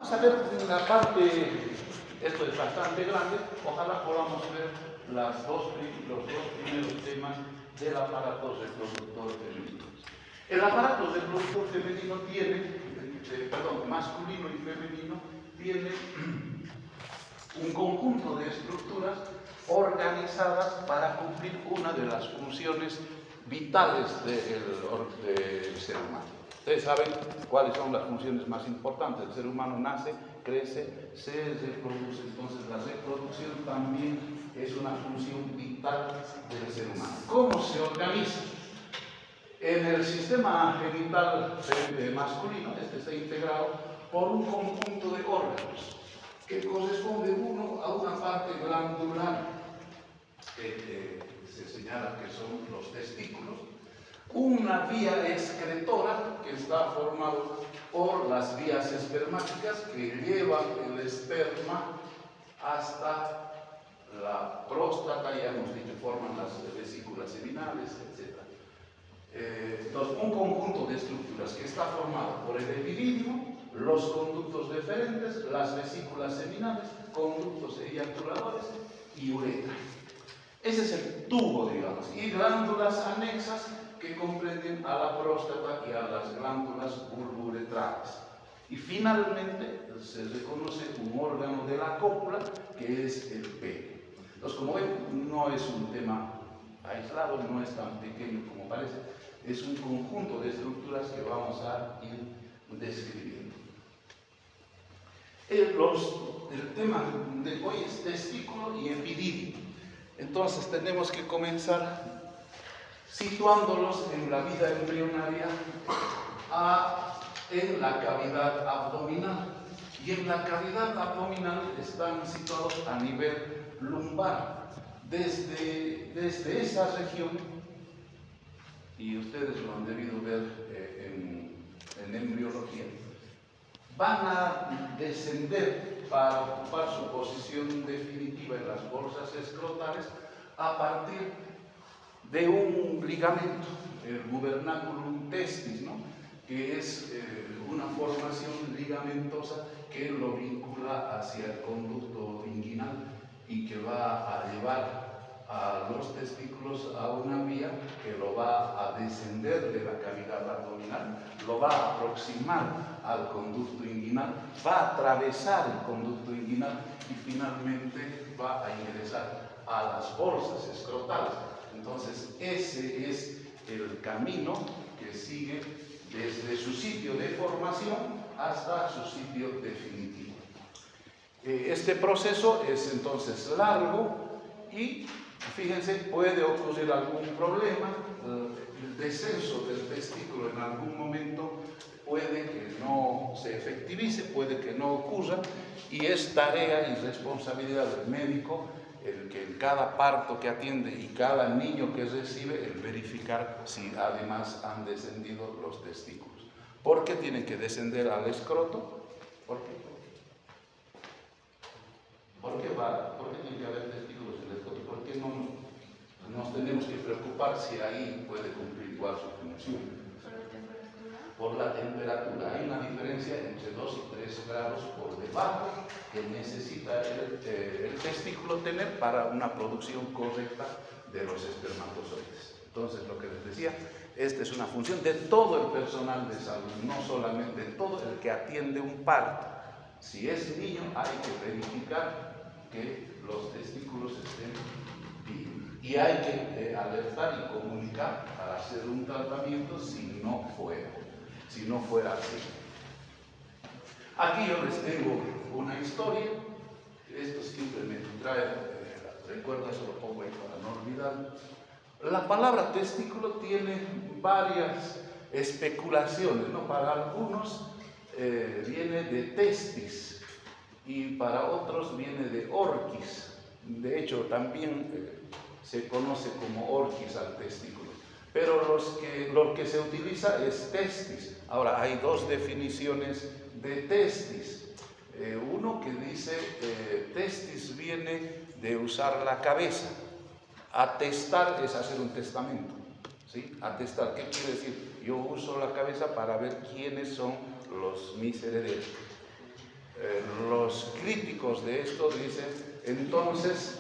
Vamos a ver la parte, esto es bastante grande, ojalá podamos ver los dos primeros temas del aparato reproductor femenino. El aparato reproductor femenino tiene, masculino y femenino, tiene un conjunto de estructuras organizadas para cumplir una de las funciones vitales del ser humano. Ustedes saben cuáles son las funciones más importantes. El ser humano nace, crece, se reproduce. Entonces la reproducción también es una función vital del ser humano. ¿Cómo se organiza? En el sistema genital masculino, este está integrado por un conjunto de órganos que corresponde uno a una parte glandular, se señala que son los testículos, una vía excretora que está formado por las vías espermáticas que llevan el esperma hasta la próstata, ya hemos dicho, forman las vesículas seminales, etc. Entonces, un conjunto de estructuras que está formado por el epidídimo, los conductos deferentes, las vesículas seminales, conductos eyaculadores y uretra. Ese es el tubo, digamos, y glándulas anexas que comprenden a la próstata y a las glándulas bulbouretrales. Y finalmente se reconoce un órgano de la cópula que es el pene. Entonces, como ven, no es un tema aislado, no es tan pequeño como parece, es un conjunto de estructuras que vamos a ir describiendo. El tema de hoy es testículo y epidídimo. Entonces tenemos que comenzar situándolos en la vida embrionaria en la cavidad abdominal. Y en la cavidad abdominal están situados a nivel lumbar. Desde esa región, y ustedes lo han debido ver en embriología, van a descender para ocupar su posición definitiva en las bolsas escrotales a partir de un ligamento, el gubernaculum testis, ¿no? Que es una formación ligamentosa que lo vincula hacia el conducto inguinal y que va a llevar a los testículos a una vía que lo va a descender de la cavidad abdominal, lo va a aproximar al conducto inguinal, va a atravesar el conducto inguinal y finalmente va a ingresar a las bolsas escrotales. Entonces, ese es el camino que sigue desde su sitio de formación hasta su sitio definitivo. Este proceso es entonces largo y, fíjense, puede ocurrir algún problema. El descenso del testículo en algún momento puede que no se efectivice, puede que no ocurra, y es tarea y responsabilidad del médico el que en cada parto que atiende y cada niño que recibe, el verificar si además han descendido los testículos. ¿Por qué tienen que descender al escroto? ¿Por qué? ¿Por qué tiene que haber testículos en el escroto? ¿Por qué no nos tenemos que preocupar si ahí puede cumplir igual su función? Por la temperatura. Hay una diferencia entre 2 y 3 grados por debajo que necesita el testículo tener para una producción correcta de los espermatozoides. Entonces, lo que les decía, esta es una función de todo el personal de salud, no solamente de todo el que atiende un parto. Si es niño, hay que verificar que los testículos estén bien. Y hay que alertar y comunicar para hacer un tratamiento si no fuera así. Aquí yo les tengo una historia. Esto simplemente trae recuerdo, eso lo pongo ahí para no olvidar. La palabra testículo tiene varias especulaciones, ¿no? Para algunos viene de testis y para otros viene de orquis. De hecho, también se conoce como orquis al testículo. Pero lo que se utiliza es testis. Ahora, hay dos definiciones de testis. Uno que dice testis viene de usar la cabeza. Atestar es hacer un testamento. ¿Sí? Atestar, ¿qué quiere decir? Yo uso la cabeza para ver quiénes son mis herederos. críticos de esto dicen, entonces,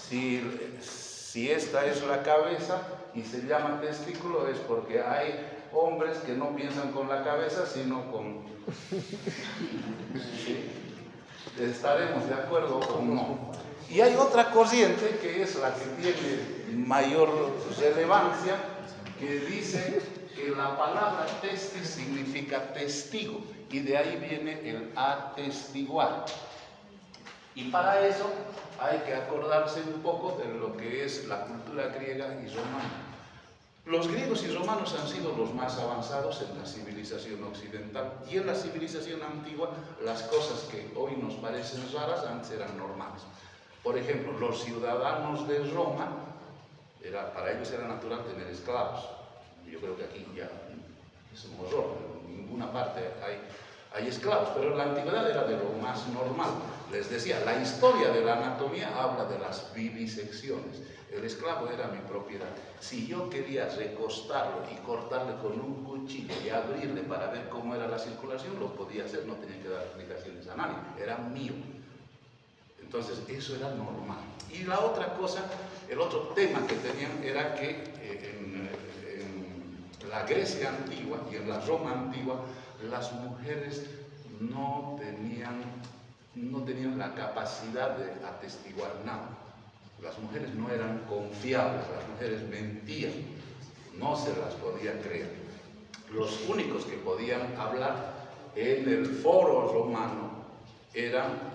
si esta es la cabeza y se llama testículo, es porque hay hombres que no piensan con la cabeza, sino con... ¿Sí? ¿Estaremos de acuerdo o no? Y hay otra corriente, que es la que tiene mayor relevancia, que dice que la palabra testis significa testigo, y de ahí viene el atestiguar. Y para eso hay que acordarse un poco de lo que es la cultura griega y romana. Los griegos y romanos han sido los más avanzados en la civilización occidental, y en la civilización antigua las cosas que hoy nos parecen raras antes eran normales. Por ejemplo, los ciudadanos de Roma, para ellos era natural tener esclavos. Yo creo que aquí ya es un horror, en ninguna parte hay esclavos, pero en la antigüedad era de lo más normal. Les decía, la historia de la anatomía habla de las vivisecciones. El esclavo era mi propiedad. Si yo quería recostarlo y cortarle con un cuchillo y abrirle para ver cómo era la circulación, lo podía hacer, no tenía que dar explicaciones a nadie, era mío. Entonces eso era normal. Y la otra cosa, el otro tema que tenían era que en la Grecia antigua y en la Roma antigua, las mujeres no tenían la capacidad de atestiguar nada. Las mujeres no eran confiables, las mujeres mentían, no se las podía creer. Los únicos que podían hablar en el foro romano eran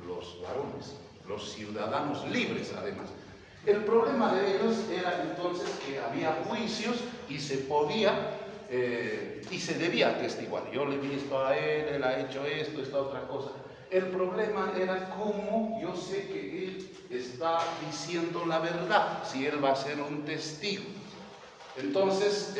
los varones, los ciudadanos libres además. El problema de ellos era entonces que había juicios y se podía y se debía atestiguar. Yo le he visto a él ha hecho esto, esta otra cosa. El problema era cómo yo sé que él está diciendo la verdad, si él va a ser un testigo. Entonces,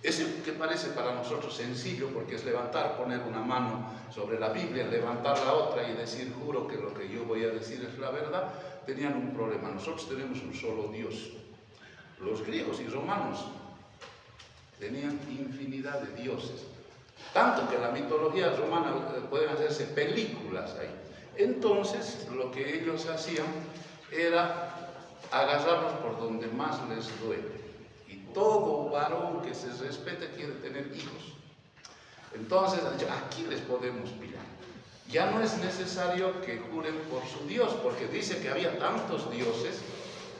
eso que parece para nosotros sencillo, porque es levantar, poner una mano sobre la Biblia, levantar la otra y decir, juro que lo que yo voy a decir es la verdad, tenían un problema. Nosotros tenemos un solo Dios. Los griegos y romanos tenían infinidad de dioses, tanto que en la mitología romana pueden hacerse películas ahí. Entonces, lo que ellos hacían era agarrarlos por donde más les duele. Y todo varón que se respete quiere tener hijos. Entonces, aquí les podemos pillar. Ya no es necesario que juren por su Dios, porque dice que había tantos dioses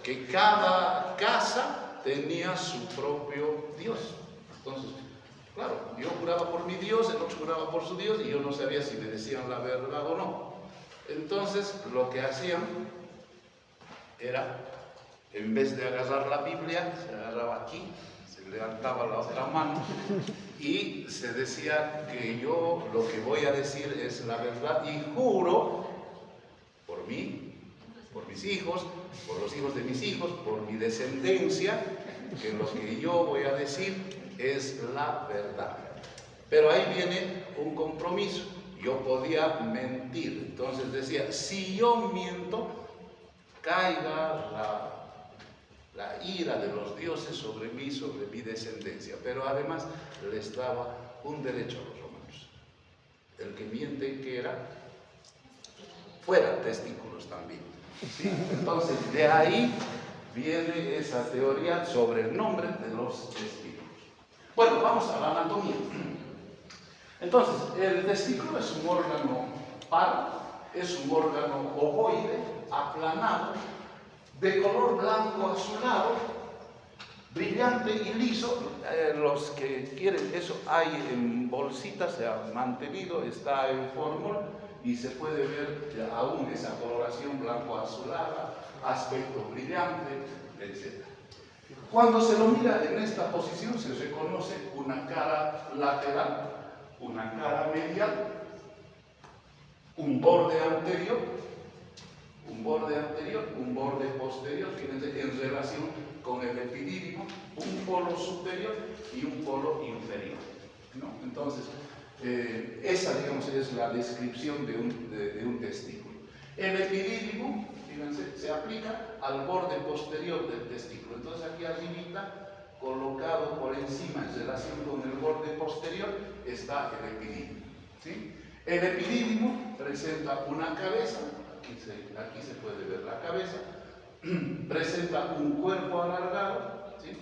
que cada casa tenía su propio Dios. Entonces, claro, yo juraba por mi Dios, el otro juraba por su Dios, y yo no sabía si me decían la verdad o no. Entonces, lo que hacían era, en vez de agarrar la Biblia, se agarraba aquí, se levantaba la otra mano y se decía que yo lo que voy a decir es la verdad y juro por mí, por mis hijos, por los hijos de mis hijos, por mi descendencia, que lo que yo voy a decir es la verdad. Pero ahí viene un compromiso. Yo podía mentir. Entonces decía, si yo miento, caiga la ira de los dioses sobre mí, sobre mi descendencia. Pero además les daba un derecho a los romanos. El que miente, ¿qué era? Fuera testículos también. ¿Sí? Entonces, de ahí viene esa teoría sobre el nombre de los testículos. Bueno, vamos a la anatomía. Entonces, el testículo es un órgano par, es un órgano ovoide, aplanado, de color blanco azulado, brillante y liso. Los que quieren eso, hay en bolsitas, se ha mantenido, está en fórmula y se puede ver aún esa coloración blanco azulada, aspecto brillante, etc. Cuando se lo mira en esta posición se reconoce una cara lateral, una cara medial, un borde anterior, un borde posterior, fíjense, en relación con el epidídimo, un polo superior y un polo inferior, ¿no? Entonces, esa, digamos, es la descripción de un testículo. El epidídimo, fíjense, se aplica al borde posterior del testículo. Entonces, aquí arribita, colocado por encima en relación con el borde posterior, está el epidídimo, ¿sí? El epidídimo presenta una cabeza, aquí se puede ver la cabeza, presenta un cuerpo alargado, ¿sí?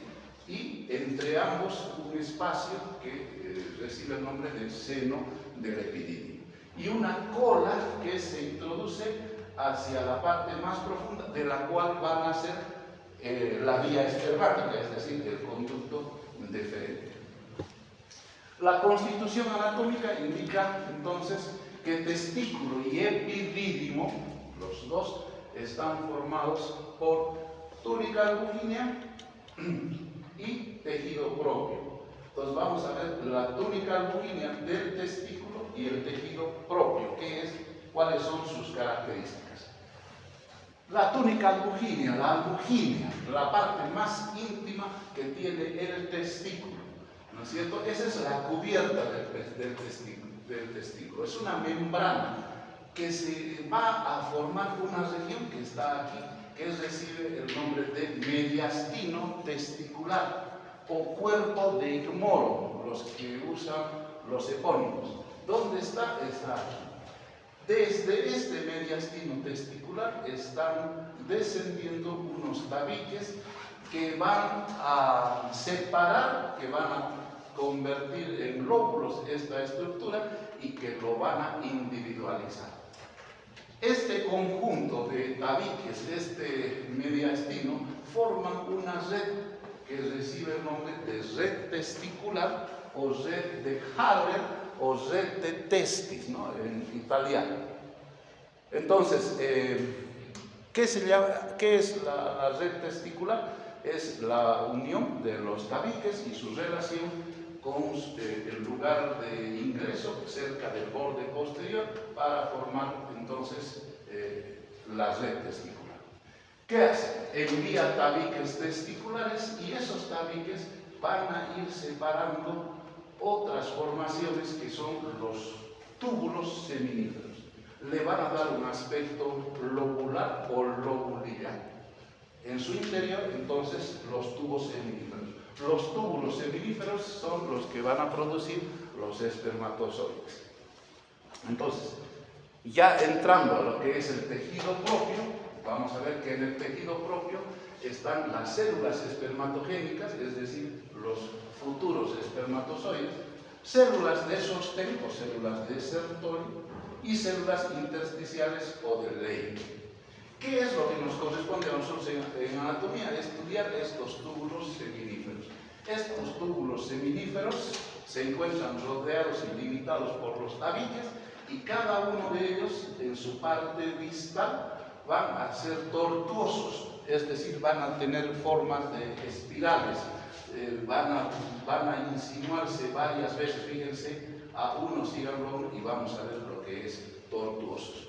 Y entre ambos un espacio que recibe el nombre de seno del epidídimo. Y una cola que se introduce hacia la parte más profunda, de la cual va a nacer la vía espermática, es decir, el conducto deferente. La constitución anatómica indica entonces que testículo y epidídimo, los dos, están formados por túnica albuginea y tejido propio. Entonces vamos a ver la túnica albuginea del testículo y el tejido propio, cuáles son sus características. La túnica albuginea, la parte más íntima que tiene el testículo, ¿no es cierto? Esa es la cubierta del testículo. Es una membrana que se va a formar una región que está aquí, que recibe el nombre de mediastino testicular o cuerpo de Igmoro, los que usan los epónimos. ¿Dónde está? Está aquí. Desde este mediastino testicular están descendiendo unos tabiques que van a separar, que van a convertir en lóbulos esta estructura y que lo van a individualizar. Este conjunto de tabiques, este mediastino, forman una red que recibe el nombre de red testicular o red de Haller o red de testis, ¿no?, en italiano. Entonces, ¿qué es la red testicular? Es la unión de los tabiques y su relación con el lugar de ingreso cerca del borde posterior para formar entonces la red testicular. ¿Qué hace? Envía tabiques testiculares y esos tabiques van a ir separando otras formaciones que son los túbulos seminíferos. Le van a dar un aspecto lobular o lobulillar. En su interior, entonces, los tubos seminíferos. Los túbulos seminíferos son los que van a producir los espermatozoides. Entonces, ya entrando a lo que es el tejido propio, vamos a ver que en el tejido propio están las células espermatogénicas, es decir, los futuros espermatozoides, células de sostén o células de Sertoli y células intersticiales o de Leydig. ¿Qué es lo que nos corresponde a nosotros en anatomía? Estudiar estos túbulos seminíferos. Estos túbulos seminíferos se encuentran rodeados y limitados por los tabiques y cada uno de ellos en su parte distal van a ser tortuosos, es decir, van a tener formas de espirales, van a insinuarse varias veces, fíjense, a uno síganlo y vamos a ver lo que es tortuosos.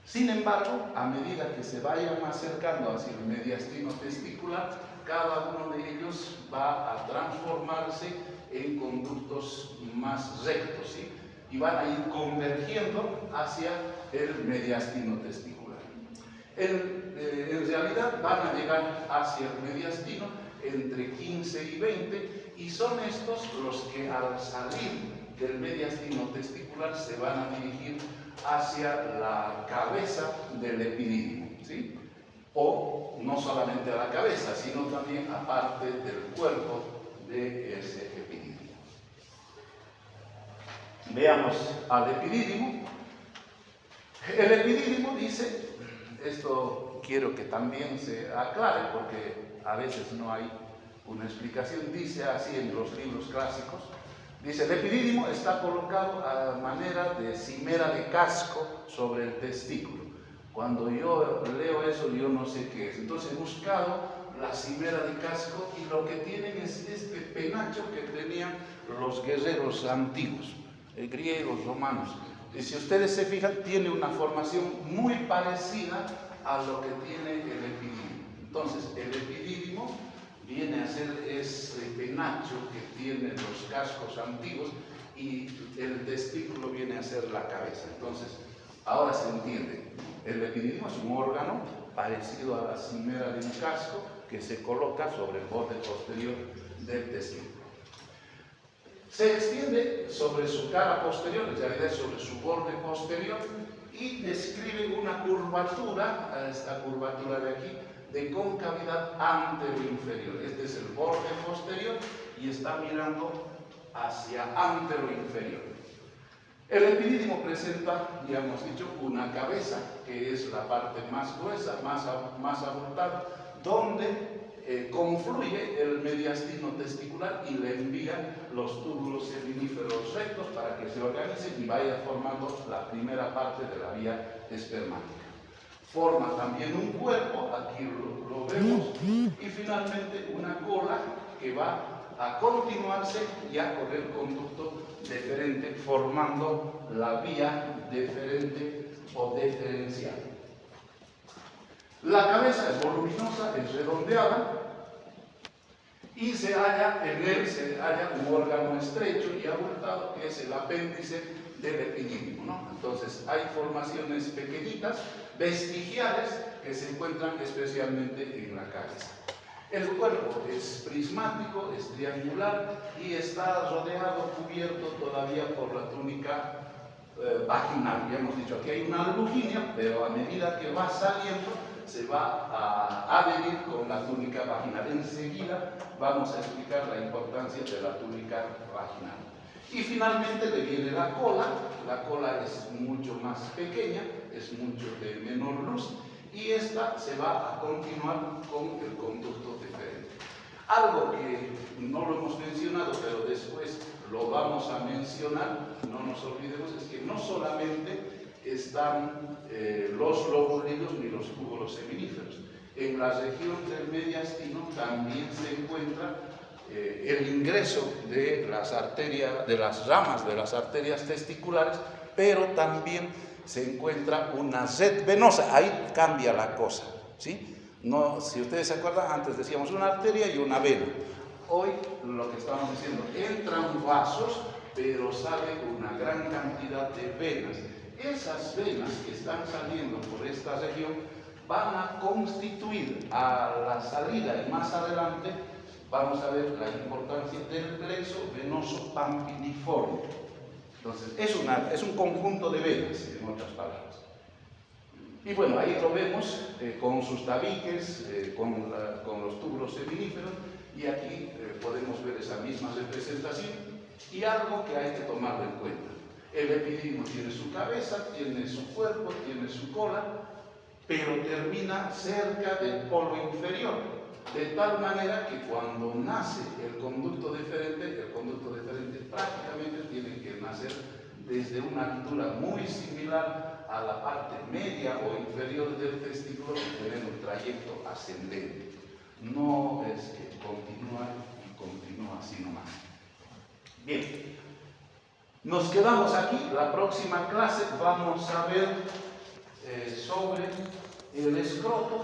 Sin embargo, a medida que se vayan acercando hacia el mediastino testicular, cada uno de ellos va a transformarse en conductos más rectos, ¿sí? Y van a ir convergiendo hacia el mediastino testicular. En realidad van a llegar hacia el mediastino entre 15 y 20 y son estos los que al salir del mediastino testicular se van a dirigir hacia la cabeza del epidídimo, ¿sí? O no solamente a la cabeza, sino también a parte del cuerpo de ese epidídimo. Veamos al epidídimo. El epidídimo dice, esto quiero que también se aclare porque a veces no hay una explicación, dice así en los libros clásicos, dice, el epidídimo está colocado a manera de cimera de casco sobre el testículo. Cuando yo leo eso, yo no sé qué es. Entonces he buscado la cimera de casco y lo que tienen es este penacho que tenían los guerreros antiguos, griegos, romanos. Y si ustedes se fijan, tiene una formación muy parecida a lo que tiene el epidídimo. Entonces, el epidídimo viene a ser ese penacho que tienen los cascos antiguos y el testículo viene a ser la cabeza. Entonces, ahora se entiende. El epidídimo es un órgano parecido a la cimera de un casco que se coloca sobre el borde posterior del testículo. Se extiende sobre su cara posterior, en realidad sobre su borde posterior, y describe una curvatura, esta curvatura de aquí, de concavidad anteroinferior. Este es el borde posterior y está mirando hacia anteroinferior. El epidídimo presenta, ya hemos dicho, una cabeza, que es la parte más gruesa, más abultada, donde confluye el mediastino testicular y le envía los túbulos seminíferos rectos para que se organicen y vaya formando la primera parte de la vía espermática. Forma también un cuerpo, aquí lo vemos, y finalmente una cola que va a continuarse ya con el conducto deferente, formando la vía deferente o deferencial. La cabeza es voluminosa, es redondeada, y en él se halla un órgano estrecho y abultado que es el apéndice del epidídimo, ¿no? Entonces hay formaciones pequeñitas, vestigiales, que se encuentran especialmente en la cabeza. El cuerpo es prismático, es triangular y está rodeado, cubierto todavía por la túnica vaginal. Ya hemos dicho, aquí hay una albuginia, pero a medida que va saliendo se va a adherir con la túnica vaginal. Enseguida vamos a explicar la importancia de la túnica vaginal. Y finalmente le viene la cola es mucho más pequeña, es mucho de menor luz, y esta se va a continuar con el conducto deferente. Algo que no lo hemos mencionado, pero después lo vamos a mencionar, no nos olvidemos, es que no solamente están los lóbulos ni los túbulos seminíferos. En la región del mediastino también se encuentra el ingreso de las arterias, de las ramas de las arterias testiculares, pero también se encuentra una red venosa. Ahí cambia la cosa, ¿sí? No, si ustedes se acuerdan, antes decíamos una arteria y una vena. Hoy lo que estamos diciendo, entran vasos, pero sale una gran cantidad de venas. Esas venas que están saliendo por esta región van a constituir a la salida, y más adelante vamos a ver la importancia del plexo venoso pampiniforme. Entonces, es un conjunto de venas, en otras palabras. Y bueno, ahí lo vemos con sus tabiques, con los túbulos seminíferos, y aquí podemos ver esa misma representación y algo que hay que tomarlo en cuenta. El epidídimo tiene su cabeza, tiene su cuerpo, tiene su cola, pero termina cerca del polo inferior, de tal manera que cuando nace el conducto deferente prácticamente tiene que nacer desde una altura muy similar a la parte media o inferior del testículo y tener un trayecto ascendente. No es que continúa así nomás. Bien, nos quedamos aquí. La próxima clase vamos a ver sobre el escroto.